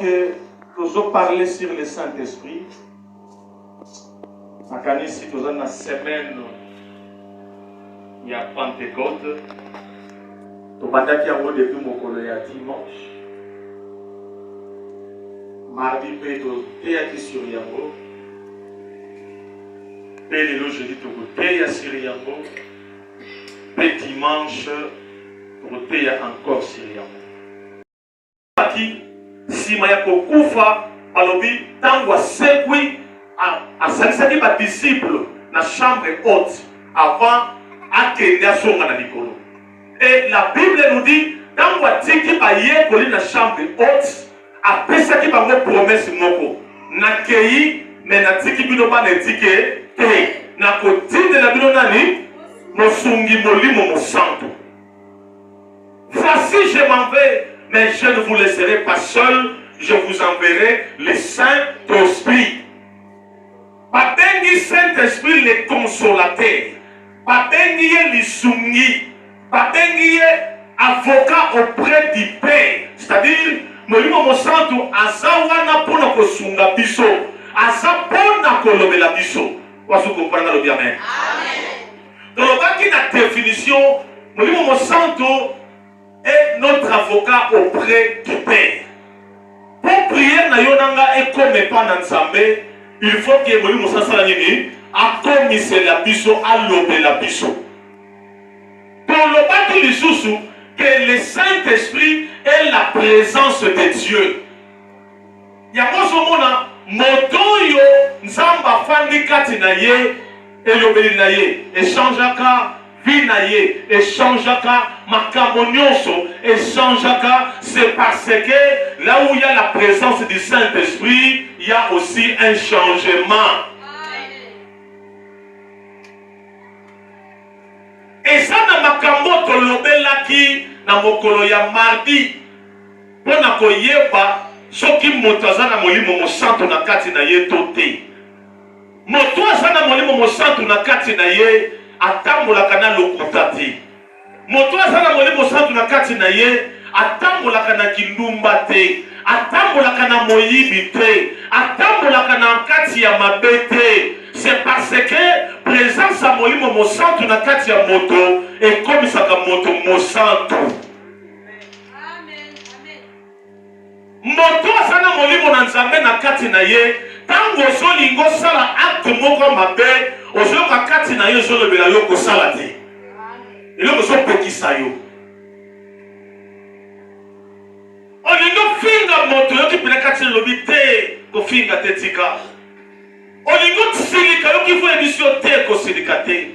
Que nous allons parler sur le Saint-Esprit. Ici, nous avons une semaine, il y a Pentecôte. Nous avons depuis mon dimanche. Mardi, nous avons sur Yango. Et le jeudi, nous avons sur Yango. Et dimanche, nous avons encore sur Yango. Sima ya kokufa balobi tango asekwi asalisaki ba disciple na chambre haute avant akende asonga na likolo. Et la Bible nous dit tango atiki bayekoli na chambre haute apesaki bango promesse moko nakei me natiki bino bana etike te nakotindela bino nani mosungi molimo mosantu. Voici je m'en vais, mais je ne vous laisserai pas seul, je vous enverrai le Saint-Esprit. Pabengi Saint-Esprit le consolateur. Pabengi lisungi. Pabengi avocat auprès du Père. C'est-à-dire, Molimo Mosantu azawana pona kosunga biso. Aza pona kolobela biso. Wasu comprendre le bien. Amen. Donc, la définition, Molimo Mosantu est notre avocat auprès du Père. Pour prier na yonanga et comme pas dans Nzambe, il faut que Molimo Sasala nini akomise la biso alobe la biso. Pour le bâti lisusu que le Saint-Esprit est la présence de Dieu. Yango somona motoyo nzamba fandi kati na ye elobeli na ye échangeaka Vinaye, échangeaka, makamonyonso, échangeaka, c'est parce que là où il y a la présence du Saint-Esprit, il y a aussi un changement. Et ça, dans makambo tolobelaki, na mokolo ya mardi, pona koyeba, soki motaza na molimo mosantu na kati na ye tote. Motoza na molimo mosantu na kati na ye, atambolaka na lokuta te. Moto azala molimo santu na kati na ye atambolaka na kindumba te, atambolaka na moyibi te, atambolaka na kati ya mabe te. C'est parce que présence ya molimo mosantu na kati ya moto ekomisaka moto mosantu. Moto azala molimo na Nzambe na kati na ye tango ozolingo sala acte moko mabe ozoyoka kati na yo ezolobela yo kosala te eloko ezopekisa yo. Olingo finga moto yoki pene kati elobi te kofinga te tika. Olingo silika yoki fo emisio te kosilika te.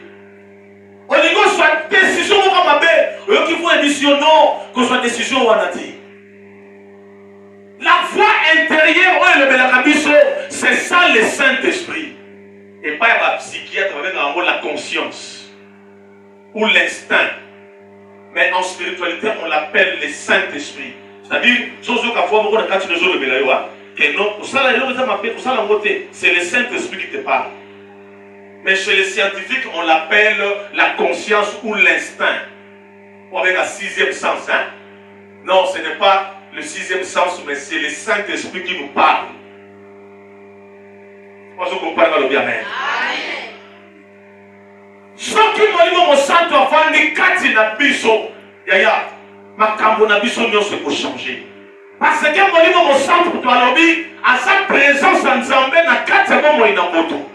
Olingo zwa décision moko mabe oyoki fo emisio non kozwa décision wana te. La voix intérieure oyo elobelaka biso, c'est ça le Saint-Esprit. Et pas un psychiatre avec la conscience ou l'instinct. Mais en spiritualité, on l'appelle le Saint-Esprit. C'est-à-dire, c'est le Saint-Esprit qui te parle. Mais chez les scientifiques, on l'appelle la conscience ou l'instinct. Avec un sixième sens. Hein? Non, ce n'est pas le sixième sens, mais c'est le Saint-Esprit qui nous parle. Vous comprenez le bien. Amen. Ce qui molimo mosantu afandi kati na biso yaya makambo na biso nyonso ko changer. Parce que molimo mosantu to alobi a sa présence en Nzambe na kati ya moyo na moto.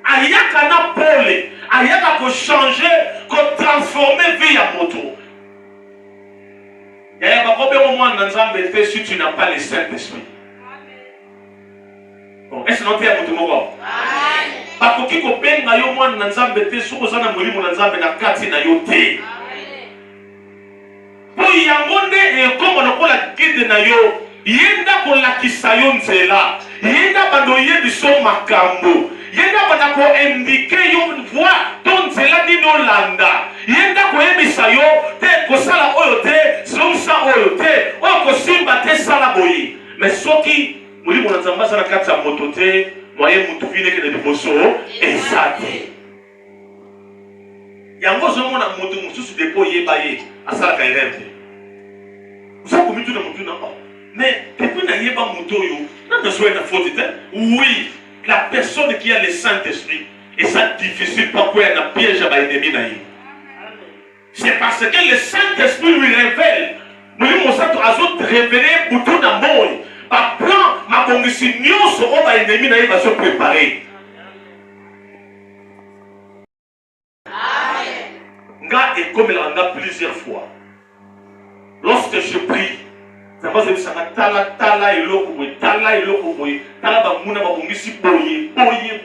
Ayaka na pole, ayaka ko changer, ko transformer vie ya moto. Yaya bakobe au moins na Nzambe te si tu n'as pas le Saint-Esprit. Bon, est-ce que tu as tout le monde? Bakoki ko benga yo mwana na Nzambe te soko za na molimo na Nzambe na kati na yo te. Po yango nde ekomo lokola guide na yo, yenda kolakisa yo nzela, yenda bando yebiso makambo, yenda banda ko indiquer yo voie ton nzela nini olanda, yenda ko yebisa yo te kosala oyo te, somsa oyo te, oyo kosimba te sala boyi. Mais soki molimo na Nzambe na kati ya moto te, moyen mutuvine ke na liboso ezate. Yango zomona moto mususu depo yeba ye asala ka irembe. Usa komitu na mutu na. Mais depuis Oui, la personne qui a le Saint-Esprit, et ça difficile pourquoi il y a un piège à l'ennemi. C'est parce que le Saint-Esprit lui révèle. Lui, mon sang a révélé pour tout l'amour. Par plan, ma condition sera l'ennemi va se préparer. Amen. Et comme il en a plusieurs fois, lorsque je prie, ça va se faire tala et l'eau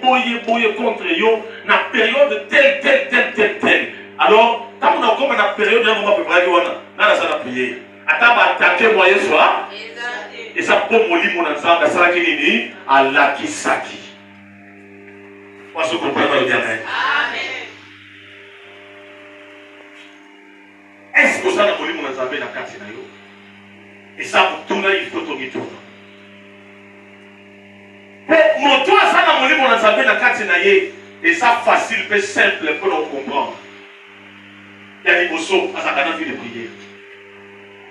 boyer contre yo, na période telle. Alors, quand on a comme une période, on va préparer, on a ça prier. Attends, attaquer moi ce soir. Et ça pour mon lit, mon ensemble, ça qui dit à la kisaki. Moi, je comprends le bien. Amen. Est-ce que ça n'a pas mon ensemble dans la carte? Et ça, pour tourner, il faut tourner. Pour mon toit, ça n'a pas mon ensemble dans la carte. Et ça, facile, mais simple pour nous comprendre. Il y a des bossos à sa vie de prière.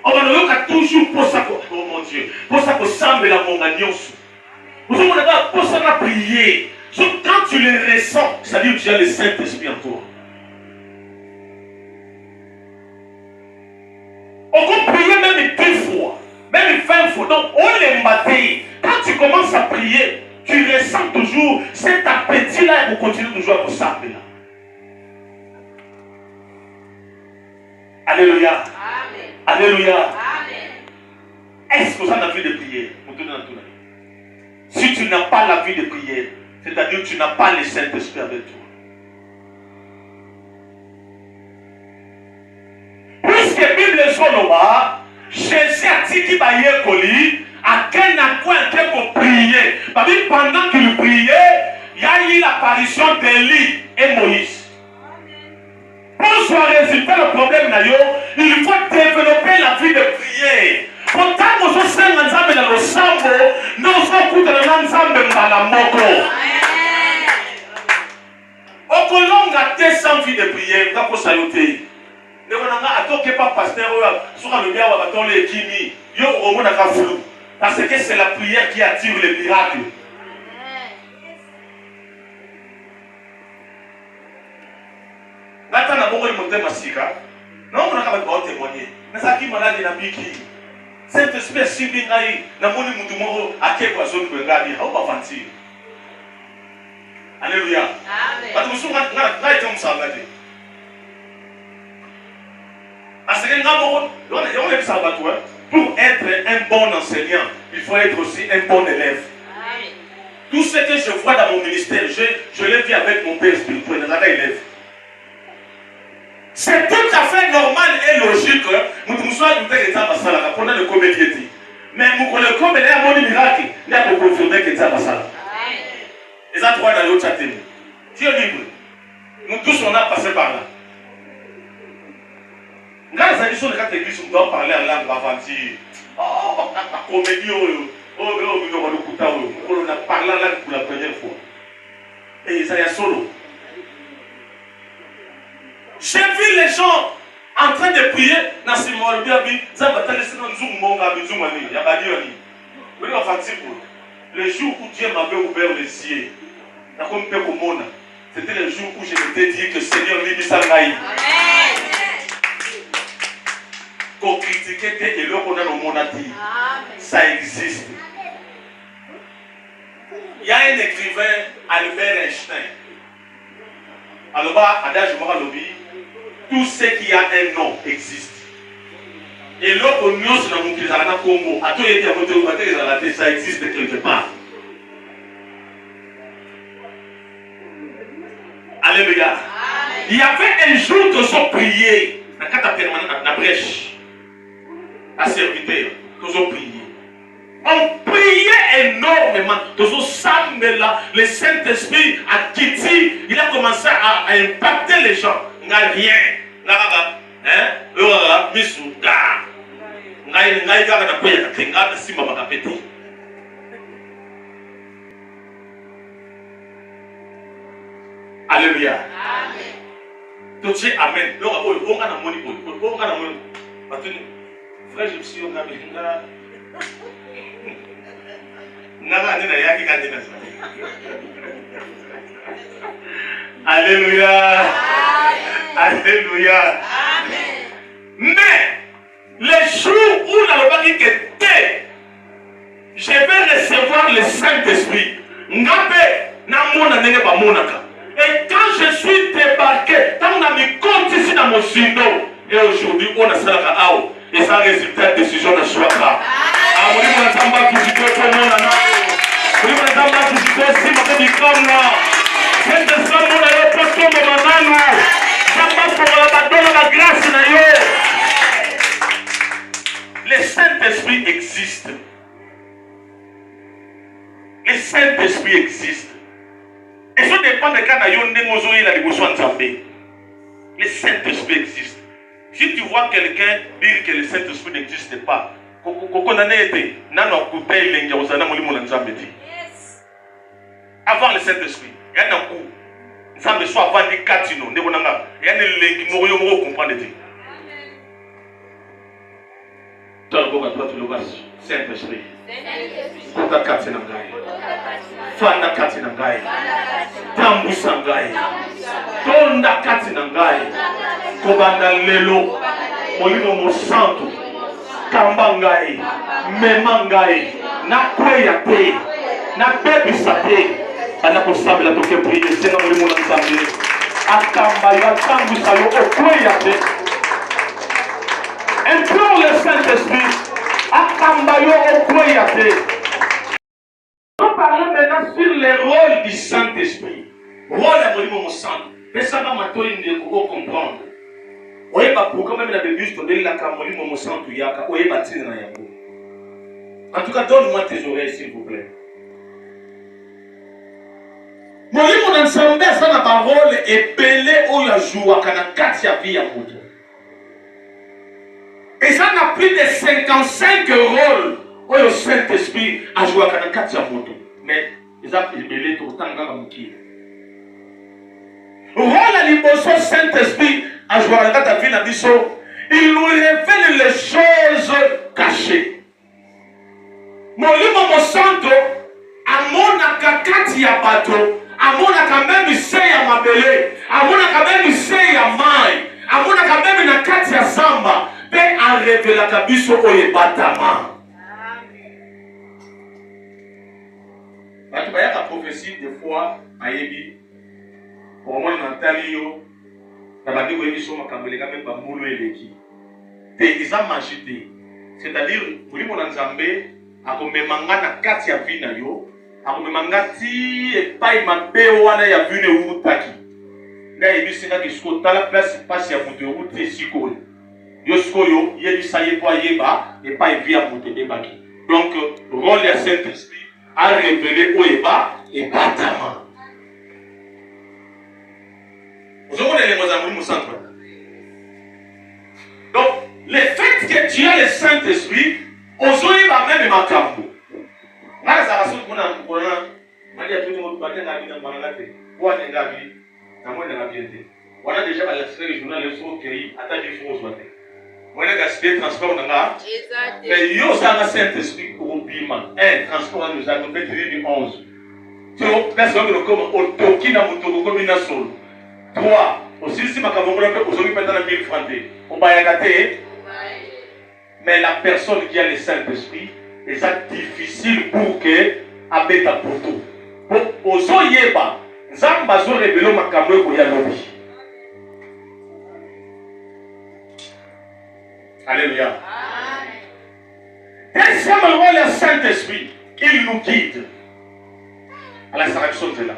On va toujours pour ça, oh mon Dieu, pour ça qu'on semble la mongagnose. Pour ça qu'on a pour ça qu'on prier. Quand tu les ressens, c'est-à-dire que tu as le Saint-Esprit en toi. On peut prier même 2 fois, même 20 fois. Donc, on les matin. Quand tu commences à prier, tu ressens toujours cet appétit-là et vous continuez toujours à vous sembler là. Alléluia. Amen. Alléluia. Amen. Est-ce que vous avez la vie de prière? Si tu n'as pas la vie de prière, c'est-à-dire que tu n'as pas le Saint-Esprit avec toi. Puisque la Bible est sur le bas, Jésus a dit qu'il va y aller à quel point il faut prier. Pendant qu'il priait, il y a eu l'apparition d'Élie et Moïse. Pour soit résulter le problème, il faut développer la vie de prière. Pourtant, nous sommes ensemble dans le sambo, nous sommes ensemble dans la moko. Au Colombe, il y a 100 vies de prière, il faut saluter. Nous avons pas pasteur, sur le bien, on va les kimi, yo au monde à flou. Parce que c'est la prière qui attire les miracles. Là, tu as beaucoup de monter masika. Non, on a pas témoigner. Mais ça qui m'a dit na biki. Cette espèce de bingai, na moni mutu moro ake kwa zone kwengadi, hau ba fanti. Alléluia. Amen. Parce que nous na été msabati. Parce que on est sabato, pour être un bon enseignant, il faut être aussi un bon élève. Amen. Tout ce que je vois dans mon ministère, je l'ai vu avec mon père spirituel, dans élève. C'est tout à fait normal et logique. Nous sommes pendant le comédien. Mais nous le comédien a mon miracle. Il a confirmé que ça va ça. Et ça, trois dans l'autre chaté. Dieu libre. Nous tous, on a passé par là. Dans les émissions de quatre églises, on doit parler en langue avantie. Oh, la comédie, on a parlé en langue pour la première fois. Et ça y est solo. J'ai vu les gens en train de prier dans ce moment là. Le jour où Dieu m'avait ouvert les yeux, c'était le jour où je m'étais dit que Seigneur lui Sangaï. Qu'on critiquait et l'eau qu'on a dans mon ati, ça existe. Il y a un écrivain, Albert Einstein. Alors, adage Moralobi, tout ce qui a un nom existe. Et là, on nous dans mon Congo, à tout été ça existe quelque part. Alléluia. Il y avait un jour que sont priés, la brèche, la serviteur, que sont priés. On priait énormément. Le Saint-Esprit a quitté, il a commencé à impacter les gens. Il n'y a rien. Alléluia. Amen. Amen. Frère, je me suis Alléluia. Alléluia. Mais le jour où on a dit que je vais recevoir le Saint-Esprit. Et quand je suis débarqué, quand on a mis compte ici dans mon sindo, et aujourd'hui on a ça là, et ça résultat de décision de choix. Le Saint-Esprit existe. Le Saint-Esprit existe. Et ça dépend de quand il a besoin de saber. Le Saint-Esprit existe. Si tu vois quelqu'un dire que le Saint-Esprit n'existe pas, avant le Saint-Esprit, il y a un coup. Ça me soit avant des catino, il y a un qui mourit comprendre. Toi, tu le vois, Saint-Esprit. Kota kati na ngai. Fanda kati na ngai. Tambusa ngai. Tonda kati na ngai. Kobanda lelo. Molimo mosantu. Kamba ngai. Mema ngai. Na kweya te. Na bebisa te. Ana kosabela toke priye. Senga molimo na nzambe. Akamba ya tambusa yo okweya te. Implore le Saint-Esprit. On parle maintenant sur le rôle du Saint-Esprit. Rôle à mon sang. Mais ça va m'attendre comprendre. Oui, pourquoi même la début, je te dis la camoli mon sang, tu y a. Oui, bâtir dans Yango. En tout cas, donne-moi tes oreilles, s'il vous plaît. Mon ensemble, ça n'a pas rôle et pelé où il y a joué à Kanakatia vie à Moutou. Et ça n'a plus de 55 rôles où le Saint-Esprit a joué à Kanakatia Moto. Mais ils ont mêlé tout le temps dans le qui. Rôle à l'imposso Saint-Esprit a joué à Kanakatia Moto. Il nous révèle les choses cachées. Mon livre, mon santo, à mon Kanakatia Bato, à mon Kanakatia Sey à Mabele, à mon Kanakatia Sey à Mai, à mon Kanakatia Samba. Paix a révélé la kabiso oye batama. Tu vois, il y a la prophétie des fois, Ayebi, pour moi, Nantalio, la bataille où il y a des même pas moulou et l'équipe. Ils ont magité. C'est-à-dire, pour lui, mon Nzambe, a comme manga na kati ya vina yo, a comme manga ti et pas il m'a béoana ya vune ou taki. Là, il dit, c'est là que je suis à la place, passe ya moute ou te sikoy. Yoskoyo, Yedisaye toi Yeba, et pas via monter des baki. Donc, rôle de Saint-Esprit a révélé Oyeba et Batama. Vous avez les mots au centre. Donc, le fait que tu as le Saint-Esprit, aujourd'hui, va même ma cambo. Là, ça va se faire un peu. Maria, tout le monde va dire que dans la vie, quoi n'est la vie, dans la vie. On a déjà à l'extrait du journal le soir qui a été faux. Moi, je suis transport dans la. Mais il y a un Saint-Esprit pour Bima. Un transport nous a fait du 11. Tu vois, personne ne comme au Toki na Moutoko comme une seule. Toi, aussi, si ma camarade peut aujourd'hui maintenant la 1000 francs. On va y aller. Mais la personne qui a le Saint-Esprit, c'est difficile pour que abeta poto. Pour Ozoyeba, Zambazo révélé ma camarade pour y aller. Alléluia. Deuxième rôle, le Saint-Esprit, il nous guide. À la sélection de là.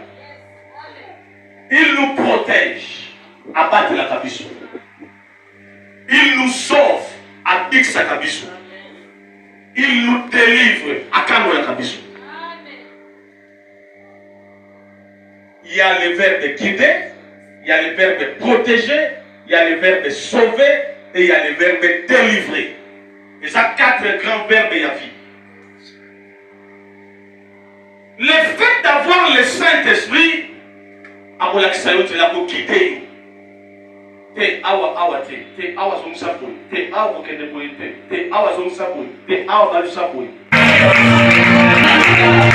Il nous protège. À battre la cabisson. Il nous sauve. À Bix la cabisson. Il nous délivre. À Kano la cabisson. Il y a le verbe guider. Il y a le verbe protéger. Il y a le verbe sauver. Et il y a le verbe délivrer. Et ça, 4 grands verbes et la vie. Le fait d'avoir le Saint-Esprit, à mon accès, tu l'as pour quitter. Te awa zong sapoi. Te awa kende boy. Te awa zong sapoi. Te awa balu sapoi. Somos